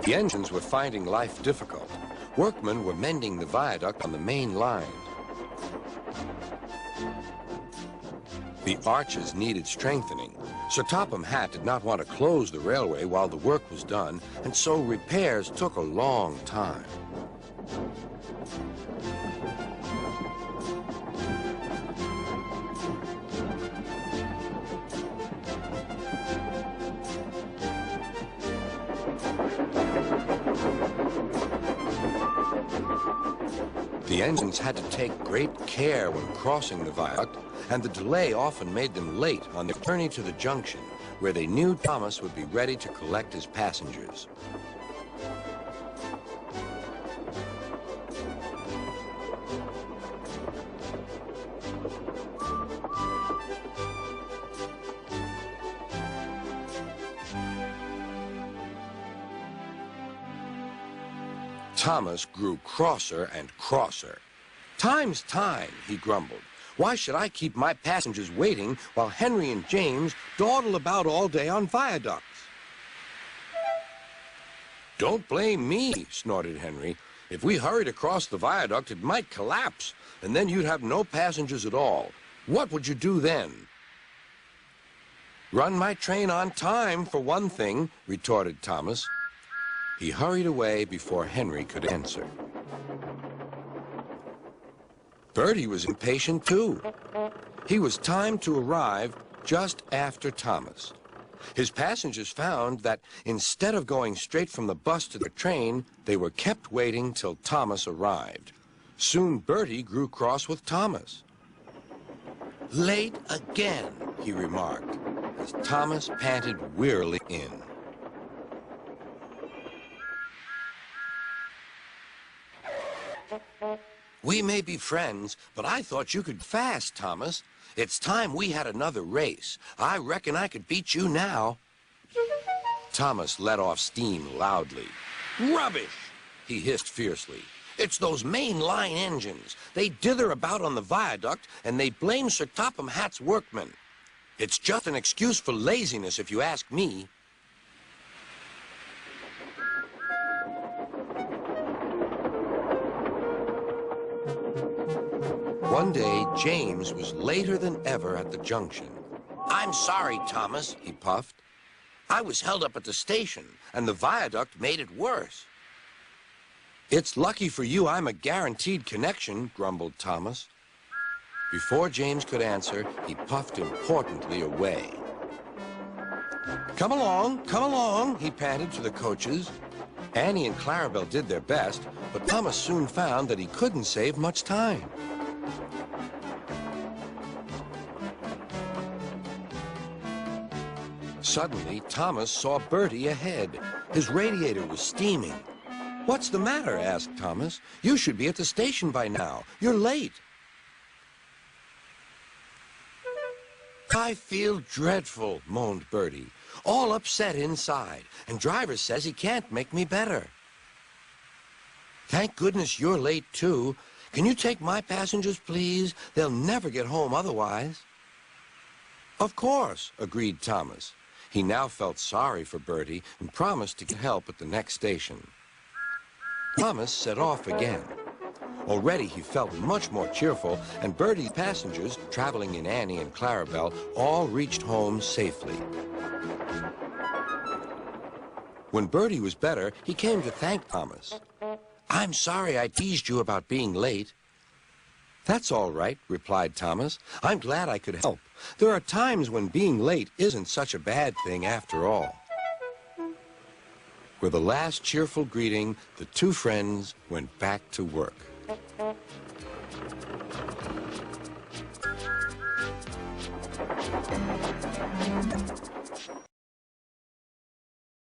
The engines were finding life difficult. Workmen were mending the viaduct on the main line. The arches needed strengthening. Sir Topham Hatt did not want to close the railway while the work was done, and so repairs took a long time. The engines had to take great care when crossing the viaduct, and the delay often made them late on their journey to the junction, where they knew Thomas would be ready to collect his passengers. Thomas grew crosser and crosser. "Time's time," he grumbled. "Why should I keep my passengers waiting while Henry and James dawdle about all day on viaducts?" "Don't blame me," snorted Henry. "If we hurried across the viaduct, it might collapse, and then you'd have no passengers at all. What would you do then?" "Run my train on time, for one thing," retorted Thomas. He hurried away before Henry could answer. Bertie was impatient too. He was timed to arrive just after Thomas. His passengers found that instead of going straight from the bus to the train, they were kept waiting till Thomas arrived. Soon Bertie grew cross with Thomas. "Late again," he remarked, as Thomas panted wearily in. "We may be friends, but I thought you could fast, Thomas. It's time we had another race. I reckon I could beat you now." Thomas let off steam loudly. "Rubbish!" he hissed fiercely. "It's those main line engines. They dither about on the viaduct, and they blame Sir Topham Hatt's workmen. It's just an excuse for laziness, if you ask me." One day, James was later than ever at the junction. "I'm sorry, Thomas," he puffed. "I was held up at the station, and the viaduct made it worse." "It's lucky for you I'm a guaranteed connection," grumbled Thomas. Before James could answer, he puffed importantly away. Come along," he panted to the coaches. Annie and Clarabelle did their best, but Thomas soon found that he couldn't save much time. Suddenly, Thomas saw Bertie ahead. His radiator was steaming. "What's the matter?" asked Thomas. "You should be at the station by now. You're late." "I feel dreadful," moaned Bertie. "All upset inside, and driver says he can't make me better." "Thank goodness you're late, too. Can you take my passengers, please? They'll never get home otherwise." "Of course," agreed Thomas. He now felt sorry for Bertie and promised to get help at the next station. Thomas set off again. Already he felt much more cheerful, and Bertie's passengers, traveling in Annie and Clarabelle, all reached home safely. When Bertie was better, he came to thank Thomas. "I'm sorry I teased you about being late." "That's all right," replied Thomas. "I'm glad I could help. There are times when being late isn't such a bad thing after all." With a last cheerful greeting, the two friends went back to work.